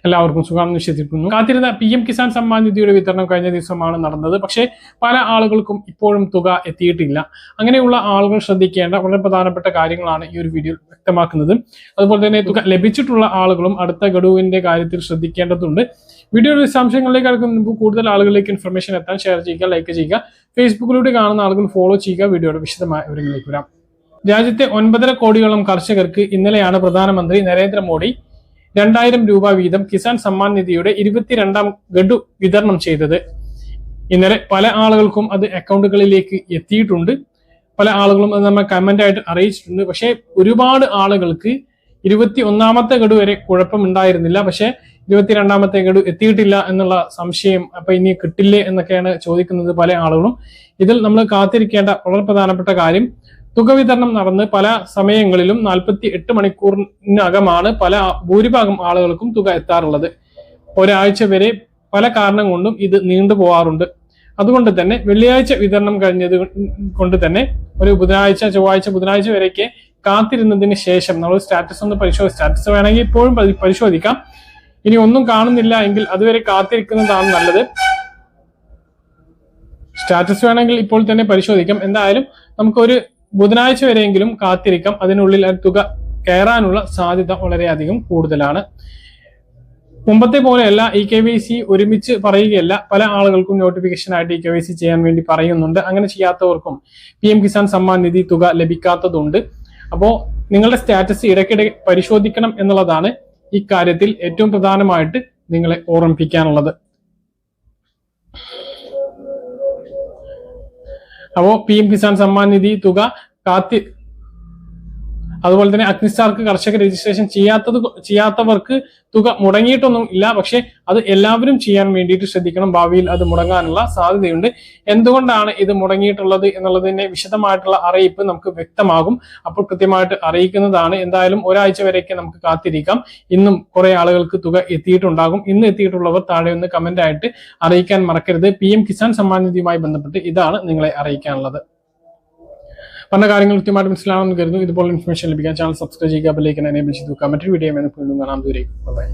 എല്ലാവർക്കും സുഖമാണെന്ന് വിശ്വസിക്കുന്നു. കാത്തിരുന്ന PM കിസാൻ സമ്മാൻ നിധിയുടെ വിതരണം കഴിഞ്ഞ ദിവസമാണ് നടന്നത്. പക്ഷേ പല ആളുകൾക്കും ഇപ്പോഴും തുക എത്തിയിട്ടില്ല. അങ്ങനെയുള്ള ആളുകൾ ശ്രദ്ധിക്കേണ്ട വളരെ പ്രധാനപ്പെട്ട കാര്യങ്ങളാണ് ഈ ഒരു വീഡിയോ വ്യക്തമാക്കുന്നത്. അതുപോലെ തന്നെ തുക ലഭിച്ചിട്ടുള്ള ആളുകളും അടുത്ത ഗഡുവിന്റെ കാര്യത്തിൽ ശ്രദ്ധിക്കേണ്ടതുണ്ട്. വീഡിയോയുടെ വിശദാംശങ്ങളിലേക്ക് കടക്കുന്ന മുമ്പ് കൂടുതൽ ആളുകളിലേക്ക് ഇൻഫർമേഷൻ എത്താൻ ഷെയർ ചെയ്യുക, ലൈക്ക് ചെയ്യുക. ഫേസ്ബുക്കിലൂടെ കാണുന്ന ആളുകൾ ഫോളോ ചെയ്യുക. വീഡിയോയുടെ വിശദമായ വിവരങ്ങളിലേക്ക് വരാം. രാജ്യത്തെ 9.5 കോടിയോളം കർഷകർക്ക് ഇന്നലെയാണ് പ്രധാനമന്ത്രി നരേന്ദ്രമോദി 2000 രൂപ വീതം കിസാൻ സമ്മാൻ നിധിയുടെ 22ാം ഗഡു വിതരണം ചെയ്തത്. ഇന്നലെ പല ആളുകൾക്കും അത് അക്കൗണ്ടുകളിലേക്ക് എത്തിയിട്ടുണ്ട്. പല ആളുകളും അത് നമ്മൾ കമന്റ് ആയിട്ട് അറിയിച്ചിട്ടുണ്ട്. പക്ഷേ ഒരുപാട് ആളുകൾക്ക് 21ാമത്തെ ഗഡു വരെ കുഴപ്പമുണ്ടായിരുന്നില്ല. പക്ഷേ 22ാമത്തെ ഗഡു എത്തിയിട്ടില്ല എന്നുള്ള സംശയം, അപ്പൊ ഇനി കിട്ടില്ലേ എന്നൊക്കെയാണ് ചോദിക്കുന്നത് പല ആളുകളും. ഇതിൽ നമ്മൾ കാത്തിരിക്കേണ്ട വളരെ പ്രധാനപ്പെട്ട കാര്യം, തുക വിതരണം നടന്ന് പല സമയങ്ങളിലും 48 മണിക്കൂറിനകമാണ് ഭൂരിഭാഗം ആളുകൾക്കും തുക എത്താറുള്ളത്. ഒരാഴ്ച വരെ പല കാരണം കൊണ്ടും ഇത് നീണ്ടുപോകാറുണ്ട്. അതുകൊണ്ട് തന്നെ വെള്ളിയാഴ്ച വിതരണം കഴിഞ്ഞത് കൊണ്ട് തന്നെ ഒരു ബുധനാഴ്ച, ചൊവ്വാഴ്ച, ബുധനാഴ്ച വരെയൊക്കെ കാത്തിരുന്നതിന് ശേഷം നമ്മൾ സ്റ്റാറ്റസ് ഒന്ന് സ്റ്റാറ്റസ് വേണമെങ്കിൽ ഇപ്പോഴും പരിശോധിക്കാം. ഇനി ഒന്നും കാണുന്നില്ല എങ്കിൽ അതുവരെ കാത്തിരിക്കുന്നതാണ് നല്ലത്. സ്റ്റാറ്റസ് വേണമെങ്കിൽ ഇപ്പോൾ തന്നെ പരിശോധിക്കാം. എന്തായാലും നമുക്കൊരു ബുധനാഴ്ച വരെയെങ്കിലും കാത്തിരിക്കാം. അതിനുള്ളിൽ തുക കയറാനുള്ള സാധ്യത വളരെയധികം കൂടുതലാണ്. മുമ്പത്തെ പോലെയല്ല EKYC ഒരുമിച്ച് പറയുകയല്ല. പല ആളുകൾക്കും നോട്ടിഫിക്കേഷൻ ആയിട്ട് EKYC ചെയ്യാൻ വേണ്ടി പറയുന്നുണ്ട്. അങ്ങനെ ചെയ്യാത്തവർക്കും PM കിസാൻ സമ്മാൻ നിധി തുക ലഭിക്കാത്തതുണ്ട്. അപ്പോൾ നിങ്ങളുടെ സ്റ്റാറ്റസ് ഇടയ്ക്കിടെ പരിശോധിക്കണം എന്നുള്ളതാണ് ഈ കാര്യത്തിൽ ഏറ്റവും പ്രധാനമായിട്ട് നിങ്ങളെ ഓർമ്മിപ്പിക്കാനുള്ളത്. അപ്പോ PM കിസാൻ സമ്മാൻ നിധി തുക അതുപോലെ തന്നെ അഗ്നിസ്റ്റാർക്ക് കർഷക രജിസ്ട്രേഷൻ ചെയ്യാത്തവർക്ക് തുക മുടങ്ങിയിട്ടൊന്നും ഇല്ല. പക്ഷെ അത് എല്ലാവരും ചെയ്യാൻ വേണ്ടിയിട്ട് ശ്രദ്ധിക്കണം. ഭാവിയിൽ അത് മുടങ്ങാനുള്ള സാധ്യതയുണ്ട്. എന്തുകൊണ്ടാണ് ഇത് മുടങ്ങിയിട്ടുള്ളത് എന്നുള്ളതിന്റെ വിശദമായിട്ടുള്ള അറിയിപ്പ് നമുക്ക് വ്യക്തമാകും. അപ്പോൾ കൃത്യമായിട്ട് അറിയിക്കുന്നതാണ്. എന്തായാലും ഒരാഴ്ച വരെയൊക്കെ നമുക്ക് കാത്തിരിക്കാം. ഇന്നും കുറെ ആളുകൾക്ക് തുക എത്തിയിട്ടുണ്ടാകും. ഇന്ന് എത്തിയിട്ടുള്ളവർ താഴെ ഒന്ന് കമന്റ് ആയിട്ട് അറിയിക്കാൻ മറക്കരുത്. PM കിസാൻ സമ്മാൻ നിധിയുമായി ബന്ധപ്പെട്ട് ഇതാണ് നിങ്ങളെ അറിയിക്കാനുള്ളത്. പറഞ്ഞ കാര്യങ്ങൾ കൃത്യമായിട്ട് മനസ്സിലാണെന്ന് കരുതുന്നു. ഇതുപോലെ ഇൻഫർമേഷൻ ലഭിക്കാൻ ചാനൽ സബ്സ്ക്രൈബ് ചെയ്യുക, ബെൽ ഐക്കൺ എനേബിൾ ചെയ്തു വെക്കുക. മറ്റൊരു വീഡിയോ വീണ്ടും കാണാം. ദൂരേക്ക് ബൈ.